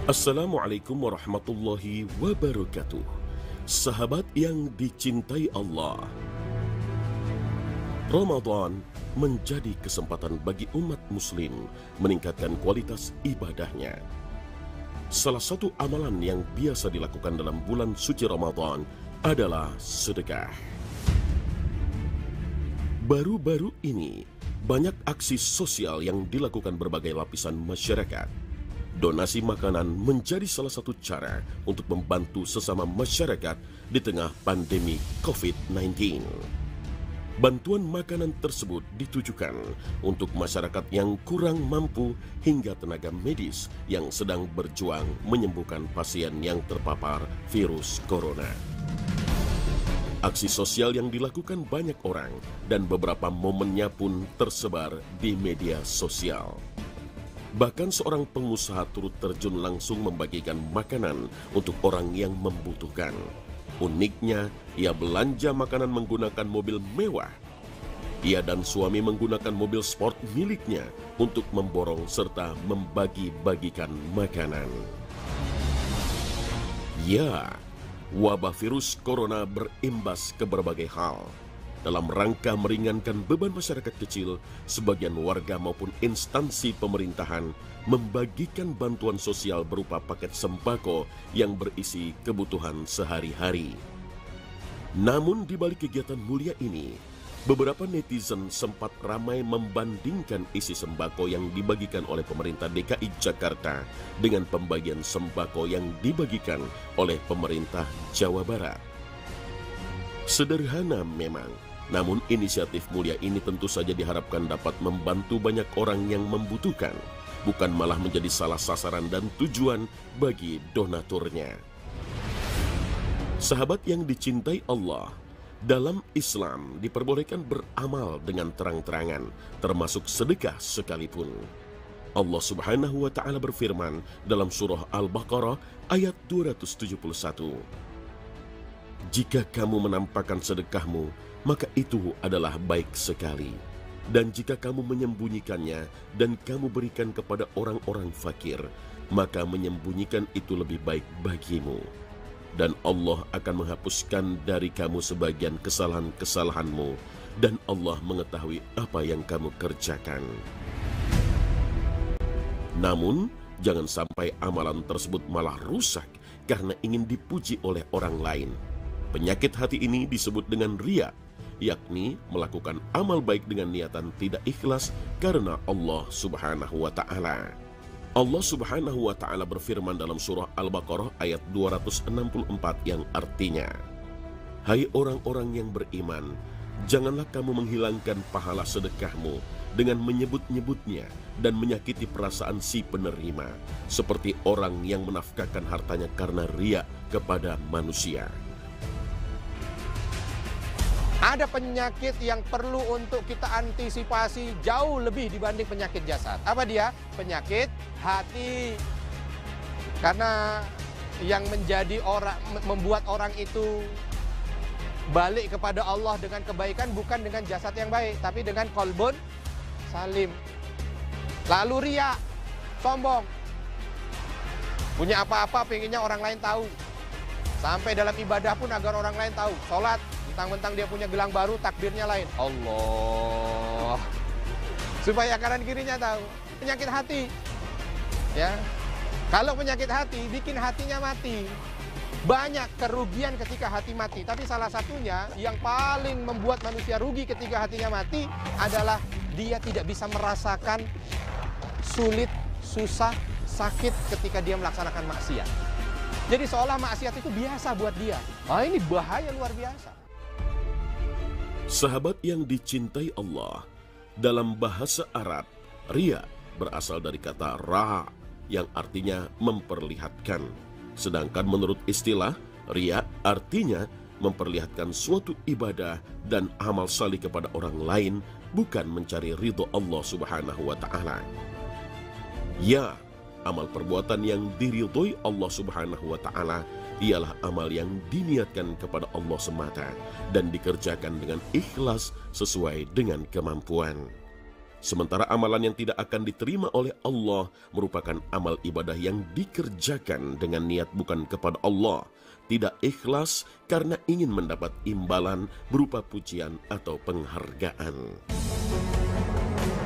Assalamualaikum warahmatullahi wabarakatuh. Sahabat yang dicintai Allah, Ramadan menjadi kesempatan bagi umat muslim meningkatkan kualitas ibadahnya. Salah satu amalan yang biasa dilakukan dalam bulan suci Ramadan adalah sedekah. Baru-baru ini, banyak aksi sosial yang dilakukan berbagai lapisan masyarakat. Donasi makanan menjadi salah satu cara untuk membantu sesama masyarakat di tengah pandemi COVID-19. Bantuan makanan tersebut ditujukan untuk masyarakat yang kurang mampu hingga tenaga medis yang sedang berjuang menyembuhkan pasien yang terpapar virus corona. Aksi sosial yang dilakukan banyak orang dan beberapa momennya pun tersebar di media sosial. Bahkan seorang pengusaha turut terjun langsung membagikan makanan untuk orang yang membutuhkan. Uniknya, ia belanja makanan menggunakan mobil mewah. Ia dan suami menggunakan mobil sport miliknya untuk memborong serta membagi-bagikan makanan. Ya, wabah virus corona berimbas ke berbagai hal. Dalam rangka meringankan beban masyarakat kecil, sebagian warga maupun instansi pemerintahan membagikan bantuan sosial berupa paket sembako yang berisi kebutuhan sehari-hari. Namun di balik kegiatan mulia ini, beberapa netizen sempat ramai membandingkan isi sembako yang dibagikan oleh pemerintah DKI Jakarta dengan pembagian sembako yang dibagikan oleh pemerintah Jawa Barat. Sederhana memang, namun inisiatif mulia ini tentu saja diharapkan dapat membantu banyak orang yang membutuhkan, bukan malah menjadi salah sasaran dan tujuan bagi donaturnya. Sahabat yang dicintai Allah, dalam Islam diperbolehkan beramal dengan terang-terangan, termasuk sedekah sekalipun. Allah Subhanahu wa Ta'ala berfirman dalam surah Al-Baqarah ayat 271. Jika kamu menampakkan sedekahmu, maka itu adalah baik sekali. Dan jika kamu menyembunyikannya dan kamu berikan kepada orang-orang fakir, maka menyembunyikan itu lebih baik bagimu. Dan Allah akan menghapuskan dari kamu sebagian kesalahan-kesalahanmu, dan Allah mengetahui apa yang kamu kerjakan. Namun, jangan sampai amalan tersebut malah rusak karena ingin dipuji oleh orang lain. Penyakit hati ini disebut dengan riya, yakni melakukan amal baik dengan niatan tidak ikhlas karena Allah Subhanahu wa Ta'ala. Allah Subhanahu wa Ta'ala berfirman dalam surah Al-Baqarah ayat 264 yang artinya, hai orang-orang yang beriman, janganlah kamu menghilangkan pahala sedekahmu dengan menyebut-nyebutnya dan menyakiti perasaan si penerima, seperti orang yang menafkahkan hartanya karena riya kepada manusia. Ada penyakit yang perlu untuk kita antisipasi jauh lebih dibanding penyakit jasad. Apa dia? Penyakit hati. Karena yang menjadi orang, membuat orang itu balik kepada Allah dengan kebaikan bukan dengan jasad yang baik, tapi dengan qalbun salim. Lalu riya, sombong. Punya apa-apa pengennya orang lain tahu. Sampai dalam ibadah pun agar orang lain tahu. Sholat, mentang-mentang dia punya gelang baru, takbirnya lain. Allah. Supaya kanan kirinya tahu. Penyakit hati. Ya. Kalau penyakit hati, bikin hatinya mati. Banyak kerugian ketika hati mati. Tapi salah satunya yang paling membuat manusia rugi ketika hatinya mati adalah dia tidak bisa merasakan sulit, susah, sakit ketika dia melaksanakan maksiat. Jadi seolah maksiat itu biasa buat dia. Ini bahaya luar biasa. Sahabat yang dicintai Allah, dalam bahasa Arab, riya berasal dari kata ra yang artinya memperlihatkan. Sedangkan menurut istilah, riya artinya memperlihatkan suatu ibadah dan amal salih kepada orang lain, bukan mencari ridho Allah Subhanahu wa Ta'ala. Ya, amal perbuatan yang diridhoi Allah Subhanahu wa Ta'ala ialah amal yang diniatkan kepada Allah semata dan dikerjakan dengan ikhlas sesuai dengan kemampuan. Sementara amalan yang tidak akan diterima oleh Allah merupakan amal ibadah yang dikerjakan dengan niat bukan kepada Allah, tidak ikhlas karena ingin mendapat imbalan berupa pujian atau penghargaan.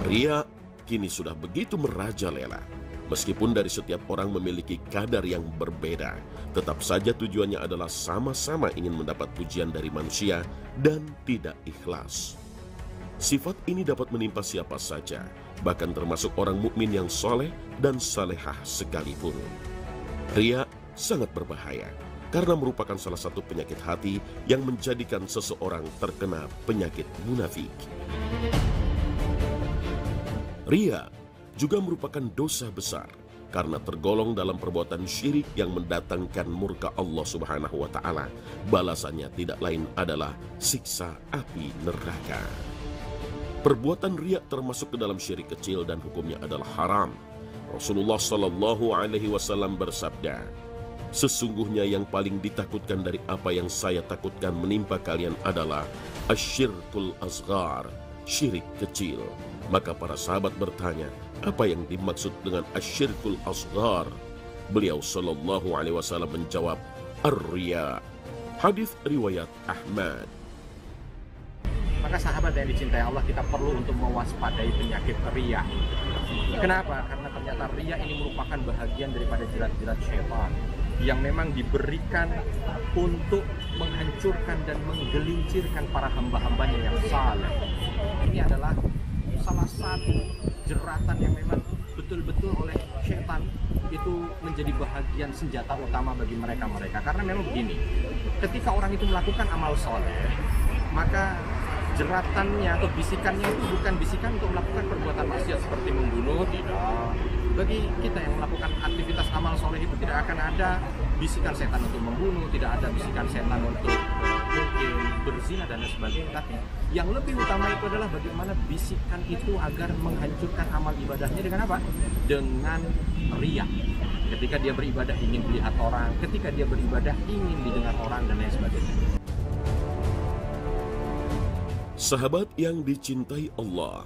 Riya kini sudah begitu merajalela. Meskipun dari setiap orang memiliki kadar yang berbeda, tetap saja tujuannya adalah sama-sama ingin mendapat pujian dari manusia dan tidak ikhlas. Sifat ini dapat menimpa siapa saja, bahkan termasuk orang mukmin yang soleh dan salehah sekalipun. Riya sangat berbahaya karena merupakan salah satu penyakit hati yang menjadikan seseorang terkena penyakit munafik. Riya juga merupakan dosa besar karena tergolong dalam perbuatan syirik yang mendatangkan murka Allah Subhanahu wa Ta'ala. Balasannya tidak lain adalah siksa api neraka. Perbuatan riya termasuk ke dalam syirik kecil dan hukumnya adalah haram. Rasulullah Shallallahu Alaihi Wasallam bersabda, "Sesungguhnya yang paling ditakutkan dari apa yang saya takutkan menimpa kalian adalah asyirkul asghar, syirik kecil." Maka para sahabat bertanya, apa yang dimaksud dengan asyirkul asghar? Beliau Shallallahu Alaihi Wasallam menjawab, ar-riya. Hadis riwayat Ahmad. Maka sahabat yang dicintai Allah, kita perlu untuk mewaspadai penyakit riya. Kenapa? Karena ternyata riya ini merupakan bahagian daripada jirat-jirat syaitan yang memang diberikan untuk menghancurkan dan menggelincirkan para hamba-hambanya yang saleh. Ini adalah salah satu jeratan yang memang betul-betul oleh syaitan itu menjadi bahagian senjata utama bagi mereka-mereka. Karena memang begini, ketika orang itu melakukan amal soleh, maka jeratannya atau bisikannya itu bukan bisikan untuk melakukan perbuatan maksiat seperti membunuh, tidak. Bagi kita yang melakukan aktivitas amal soleh itu tidak akan ada bisikan setan untuk membunuh, tidak ada bisikan setan untuk mungkin berzina dan lain sebagainya. Tapi yang lebih utama itu adalah bagaimana bisikan itu agar menghancurkan amal ibadahnya dengan apa? Dengan riya. Ketika dia beribadah ingin dilihat orang, ketika dia beribadah ingin didengar orang dan lain sebagainya. Sahabat yang dicintai Allah,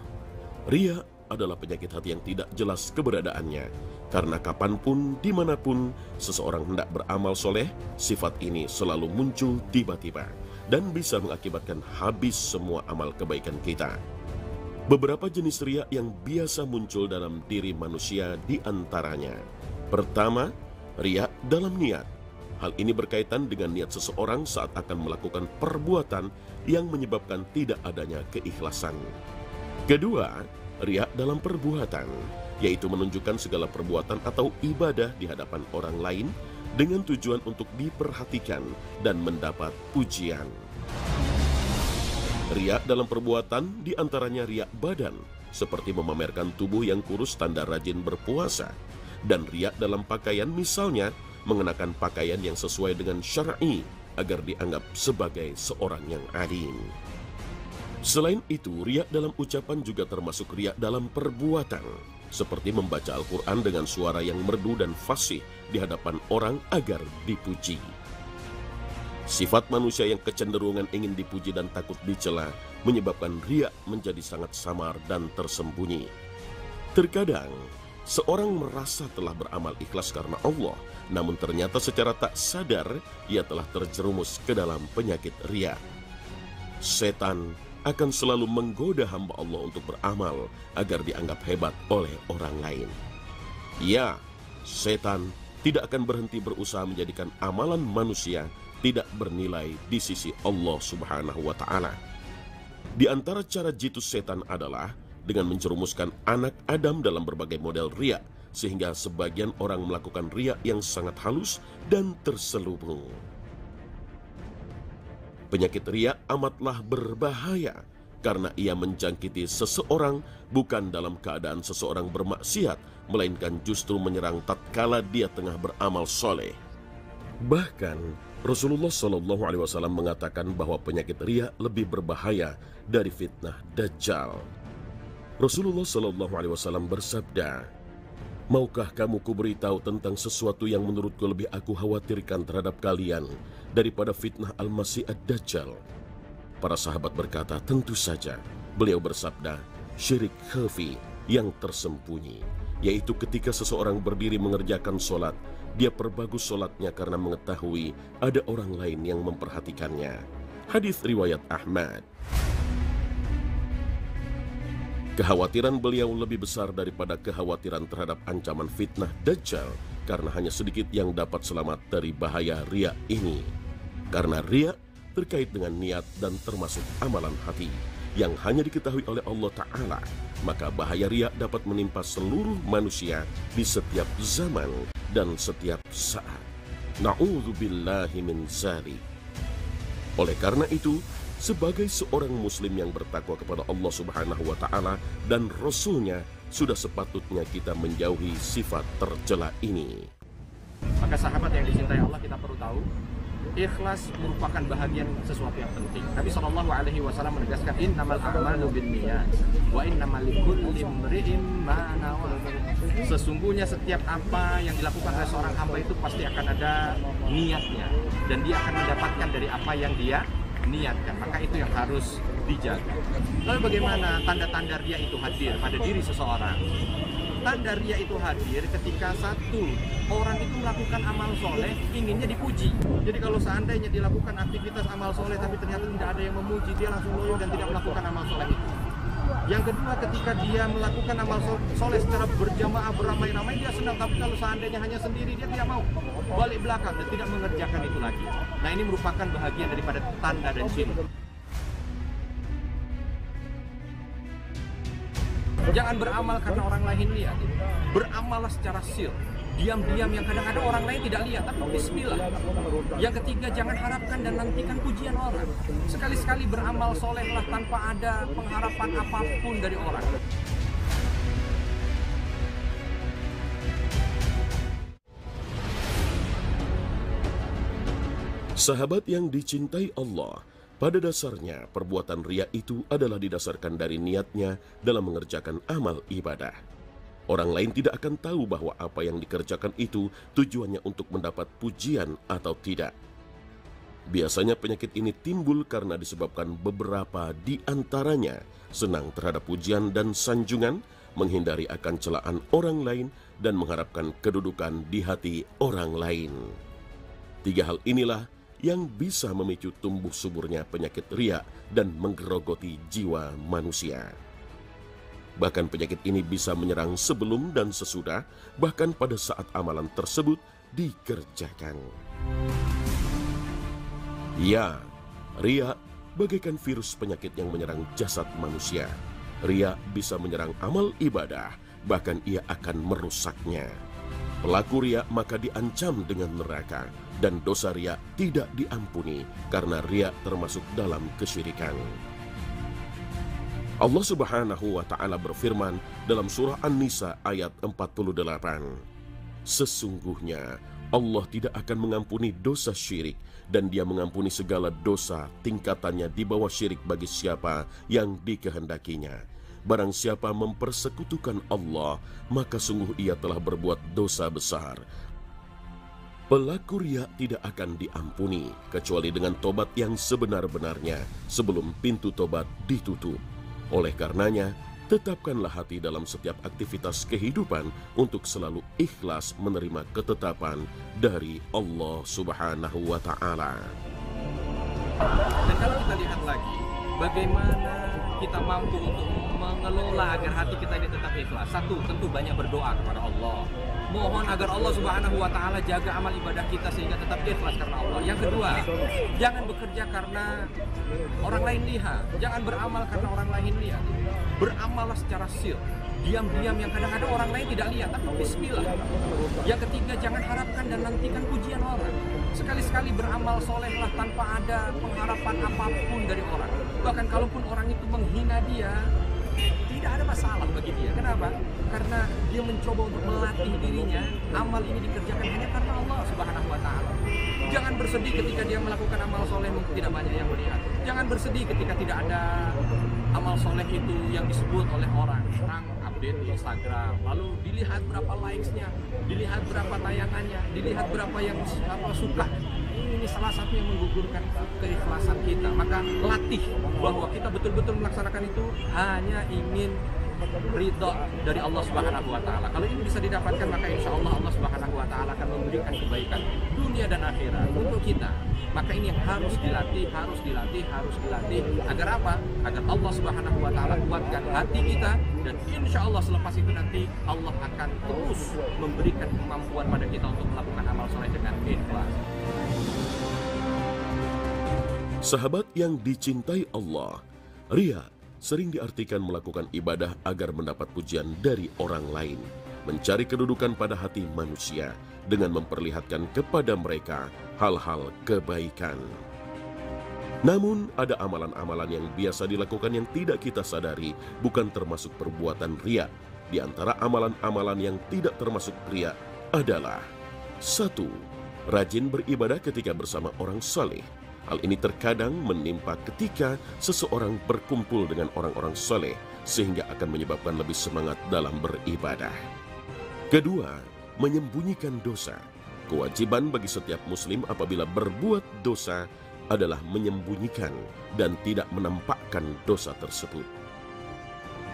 riya adalah penyakit hati yang tidak jelas keberadaannya. Karena kapanpun, dimanapun seseorang hendak beramal soleh, sifat ini selalu muncul tiba-tiba dan bisa mengakibatkan habis semua amal kebaikan kita. Beberapa jenis riya yang biasa muncul dalam diri manusia diantaranya. Pertama, riya dalam niat. Hal ini berkaitan dengan niat seseorang saat akan melakukan perbuatan yang menyebabkan tidak adanya keikhlasan. Kedua, riya dalam perbuatan, yaitu menunjukkan segala perbuatan atau ibadah di hadapan orang lain dengan tujuan untuk diperhatikan dan mendapat pujian. Riya dalam perbuatan diantaranya riya badan, seperti memamerkan tubuh yang kurus tanda rajin berpuasa, dan riya dalam pakaian misalnya mengenakan pakaian yang sesuai dengan syar'i agar dianggap sebagai seorang yang alim. Selain itu, riya dalam ucapan juga termasuk riya dalam perbuatan, seperti membaca Al-Quran dengan suara yang merdu dan fasih di hadapan orang agar dipuji. Sifat manusia yang kecenderungan ingin dipuji dan takut dicela menyebabkan riya menjadi sangat samar dan tersembunyi. Terkadang, seorang merasa telah beramal ikhlas karena Allah, namun ternyata secara tak sadar ia telah terjerumus ke dalam penyakit riya. Setan akan selalu menggoda hamba Allah untuk beramal agar dianggap hebat oleh orang lain. Ya, setan tidak akan berhenti berusaha menjadikan amalan manusia tidak bernilai di sisi Allah Subhanahu wa Ta'ala. Di antara cara jitu setan adalah dengan menjerumuskan anak Adam dalam berbagai model riya, sehingga sebagian orang melakukan riya yang sangat halus dan terselubung. Penyakit riya amatlah berbahaya karena ia menjangkiti seseorang bukan dalam keadaan seseorang bermaksiat, melainkan justru menyerang tatkala dia tengah beramal soleh. Bahkan Rasulullah Shallallahu Alaihi Wasallam mengatakan bahwa penyakit riya lebih berbahaya dari fitnah Dajjal. Rasulullah Shallallahu Alaihi Wasallam bersabda, "Maukah kamu kuberitahu tentang sesuatu yang menurutku lebih aku khawatirkan terhadap kalian daripada fitnah Al-Masih Ad-Dajjal?" Para sahabat berkata, "Tentu saja." Beliau bersabda, syirik khafi yang tersembunyi, yaitu ketika seseorang berdiri mengerjakan sholat, dia perbagus sholatnya karena mengetahui ada orang lain yang memperhatikannya. Hadis riwayat Ahmad. Kekhawatiran beliau lebih besar daripada kekhawatiran terhadap ancaman fitnah Dajjal, karena hanya sedikit yang dapat selamat dari bahaya riya ini. Karena riya terkait dengan niat dan termasuk amalan hati yang hanya diketahui oleh Allah Ta'ala, maka bahaya riya dapat menimpa seluruh manusia di setiap zaman dan setiap saat. Na'udzubillahi min dzalik. Oleh karena itu, sebagai seorang muslim yang bertakwa kepada Allah Subhanahu wa Ta'ala dan Rasul-Nya, sudah sepatutnya kita menjauhi sifat tercela ini. Maka sahabat yang dicintai Allah, kita perlu tahu ikhlas merupakan bahagian sesuatu yang penting. Nabi SAW menegaskan, innamal a'malu binniyat wa innamal likulli imri'in ma nawa. Sesungguhnya setiap apa yang dilakukan oleh seorang hamba itu pasti akan ada niatnya, dan dia akan mendapatkan dari apa yang dia niatkan. Maka itu yang harus dijaga. Lalu bagaimana tanda-tanda riya itu hadir pada diri seseorang? Tanda riya itu hadir ketika satu orang itu melakukan amal soleh, inginnya dipuji. Jadi kalau seandainya dilakukan aktivitas amal soleh tapi ternyata tidak ada yang memuji, dia langsung loyo dan tidak melakukan amal soleh itu. Yang kedua, ketika dia melakukan amal soleh secara berjamaah, beramai-ramai, dia senang. Tapi kalau seandainya hanya sendiri, dia tidak mau, balik belakang dan tidak mengerjakan itu lagi. Nah, ini merupakan bahagian daripada tanda dan ciri. Jangan beramal karena orang lain lihat. Beramallah secara sir, diam-diam, yang kadang-kadang orang lain tidak lihat, tapi bismillah. Yang ketiga, jangan harapkan dan nantikan pujian orang. Sekali-sekali beramal solehlah tanpa ada pengharapan apapun dari orang. Sahabat yang dicintai Allah, pada dasarnya perbuatan riya itu adalah didasarkan dari niatnya dalam mengerjakan amal ibadah. Orang lain tidak akan tahu bahwa apa yang dikerjakan itu tujuannya untuk mendapat pujian atau tidak. Biasanya penyakit ini timbul karena disebabkan beberapa di antaranya senang terhadap pujian dan sanjungan, menghindari akan celaan orang lain, dan mengharapkan kedudukan di hati orang lain. Tiga hal inilah yang bisa memicu tumbuh suburnya penyakit riya dan menggerogoti jiwa manusia. Bahkan penyakit ini bisa menyerang sebelum dan sesudah, bahkan pada saat amalan tersebut dikerjakan. Ya, riya bagaikan virus penyakit yang menyerang jasad manusia. Riya bisa menyerang amal ibadah, bahkan ia akan merusaknya. Pelaku riya maka diancam dengan neraka, dan dosa riya tidak diampuni karena riya termasuk dalam kesyirikan. Allah Subhanahu wa Ta'ala berfirman dalam surah An-Nisa ayat 48, sesungguhnya Allah tidak akan mengampuni dosa syirik, dan Dia mengampuni segala dosa tingkatannya di bawah syirik bagi siapa yang dikehendakinya. Barang siapa mempersekutukan Allah, maka sungguh ia telah berbuat dosa besar. Pelaku riya tidak akan diampuni kecuali dengan tobat yang sebenar-benarnya sebelum pintu tobat ditutup. Oleh karenanya, tetapkanlah hati dalam setiap aktivitas kehidupan untuk selalu ikhlas menerima ketetapan dari Allah Subhanahu wa Ta'ala. Dan kalau kita lihat lagi, bagaimana kita mampu untuk mengelola agar hati kita ini tetap ikhlas. Satu, tentu banyak berdoa kepada Allah. Mohon agar Allah Subhanahu wa Ta'ala jaga amal ibadah kita sehingga tetap ikhlas karena Allah. Yang kedua, jangan bekerja karena orang lain lihat. Jangan beramal karena orang lain lihat. Beramallah secara sir, diam-diam, yang kadang-kadang orang lain tidak lihat, tapi bismillah. Yang ketiga, jangan harapkan dan nantikan pujian orang. Sekali-sekali beramal solehlah tanpa ada pengharapan apapun dari orang. Bahkan kalaupun orang itu menghina dia, tidak ada masalah bagi dia. Kenapa? Karena dia mencoba untuk melatih dirinya. Amal ini dikerjakan hanya karena Allah Subhanahu wa Ta'ala. Jangan bersedih ketika dia melakukan amal soleh mungkin tidak banyak yang melihat. Jangan bersedih ketika tidak ada amal soleh itu yang disebut oleh orang. Orang update di Instagram, lalu dilihat berapa likes-nya, dilihat berapa tayangannya, dilihat berapa yang suka. Ini ini salah satu yang menggugurkan keikhlasan kita. Maka latih bahwa kita betul-betul melaksanakan itu hanya ingin ridho dari Allah Subhanahu wa taala. Kalau ini bisa didapatkan, maka insya Allah Allah Subhanahu wa taala akan memberikan kebaikan dunia dan akhirat untuk kita. Maka ini yang harus dilatih agar apa? Agar Allah Subhanahu wa taala kuatkan hati kita, dan insya Allah selepas itu nanti Allah akan terus memberikan kemampuan pada kita untuk melakukan amal soleh dengan ikhlas. Sahabat yang dicintai Allah, riya sering diartikan melakukan ibadah agar mendapat pujian dari orang lain, mencari kedudukan pada hati manusia dengan memperlihatkan kepada mereka hal-hal kebaikan. Namun, ada amalan-amalan yang biasa dilakukan yang tidak kita sadari bukan termasuk perbuatan riya. Di antara amalan-amalan yang tidak termasuk riya adalah: 1. Rajin beribadah ketika bersama orang saleh. Hal ini terkadang menimpa ketika seseorang berkumpul dengan orang-orang saleh, sehingga akan menyebabkan lebih semangat dalam beribadah. 2. Menyembunyikan dosa. Kewajiban bagi setiap muslim apabila berbuat dosa adalah menyembunyikan dan tidak menampakkan dosa tersebut.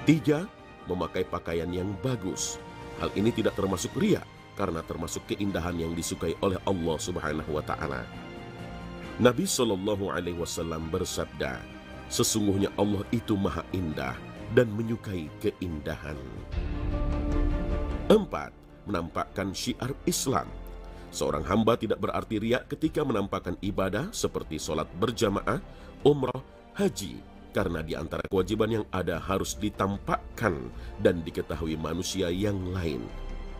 3. Memakai pakaian yang bagus. Hal ini tidak termasuk riya karena termasuk keindahan yang disukai oleh Allah Subhanahu wa taala. Nabi Shallallahu Alaihi Wasallam bersabda, sesungguhnya Allah itu maha indah dan menyukai keindahan. 4. Menampakkan syiar Islam. Seorang hamba tidak berarti riya ketika menampakkan ibadah seperti sholat berjamaah, umrah, haji, karena di antara kewajiban yang ada harus ditampakkan dan diketahui manusia yang lain.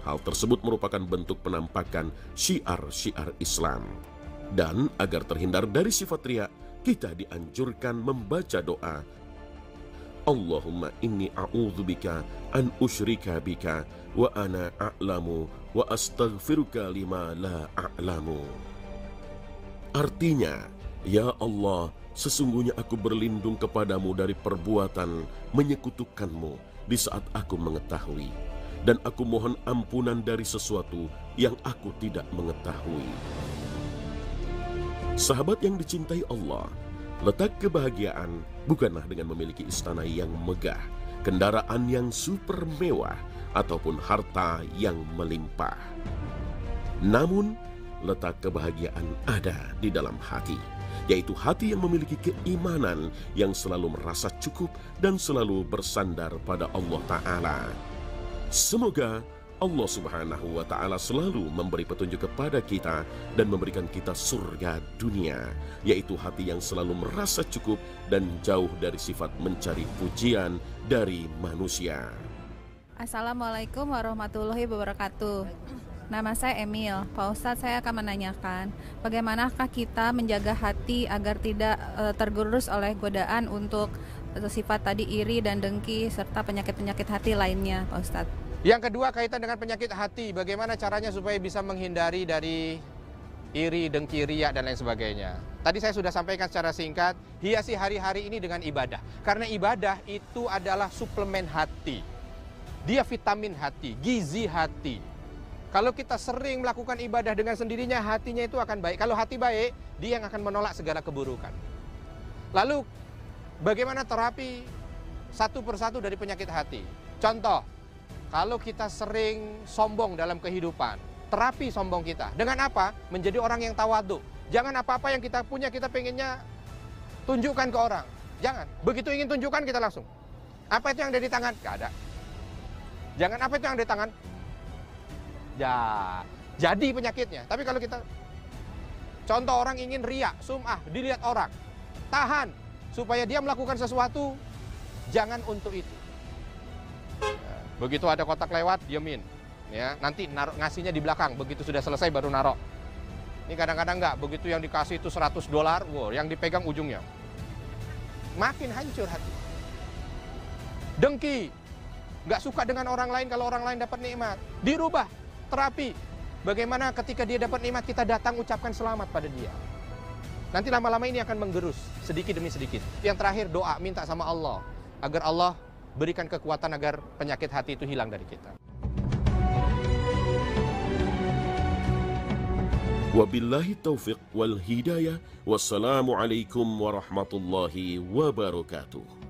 Hal tersebut merupakan bentuk penampakan syiar-syiar Islam. Dan agar terhindar dari sifat riya, kita dianjurkan membaca doa, Allahumma inni a'udzubika an usyrika bika wa ana a'lamu wa astaghfiruka lima la a'lamu. Artinya, ya Allah, sesungguhnya aku berlindung kepadamu dari perbuatan menyekutukanmu di saat aku mengetahui, dan aku mohon ampunan dari sesuatu yang aku tidak mengetahui. Sahabat yang dicintai Allah, letak kebahagiaan bukanlah dengan memiliki istana yang megah, kendaraan yang super mewah, ataupun harta yang melimpah. Namun, letak kebahagiaan ada di dalam hati, yaitu hati yang memiliki keimanan yang selalu merasa cukup dan selalu bersandar pada Allah Ta'ala. Semoga Allah Subhanahu wa Ta'ala selalu memberi petunjuk kepada kita dan memberikan kita surga dunia, yaitu hati yang selalu merasa cukup dan jauh dari sifat mencari pujian dari manusia. Assalamualaikum warahmatullahi wabarakatuh. Nama saya Emil. Pak Ustadz, saya akan menanyakan, bagaimanakah kita menjaga hati agar tidak tergerus oleh godaan untuk sifat tadi iri dan dengki serta penyakit-penyakit hati lainnya, Pak Ustadz? Yang kedua, kaitan dengan penyakit hati, bagaimana caranya supaya bisa menghindari dari iri, dengki, riya, dan lain sebagainya. Tadi saya sudah sampaikan secara singkat, hiasi hari-hari ini dengan ibadah. Karena ibadah itu adalah suplemen hati. Dia vitamin hati, gizi hati. Kalau kita sering melakukan ibadah dengan sendirinya, hatinya itu akan baik. Kalau hati baik, dia yang akan menolak segala keburukan. Lalu, bagaimana terapi satu persatu dari penyakit hati? Contoh, kalau kita sering sombong dalam kehidupan, terapi sombong kita. Dengan apa? Menjadi orang yang tawadhu. Jangan apa-apa yang kita punya, kita pengennya tunjukkan ke orang. Jangan. Begitu ingin tunjukkan, kita langsung. Apa itu yang ada di tangan? Gak ada. Jangan apa itu yang ada di tangan? Ya, jadi penyakitnya. Tapi kalau kita, contoh orang ingin riya, sum'ah, dilihat orang. Tahan, supaya dia melakukan sesuatu, jangan untuk itu. Begitu ada kotak lewat, diemin. Ya, nanti ngasihnya di belakang. Begitu sudah selesai baru narok. Ini kadang-kadang enggak. Begitu yang dikasih itu $100, wow, yang dipegang ujungnya. Makin hancur hati. Dengki. Enggak suka dengan orang lain kalau orang lain dapat nikmat. Dirubah. Terapi. Bagaimana ketika dia dapat nikmat, kita datang ucapkan selamat pada dia. Nanti lama-lama ini akan menggerus sedikit demi sedikit. Yang terakhir, doa, minta sama Allah agar Allah berikan kekuatan agar penyakit hati itu hilang dari kita. Wabillahi taufiq wal hidayah. Wassalamualaikum warahmatullahi wabarakatuh.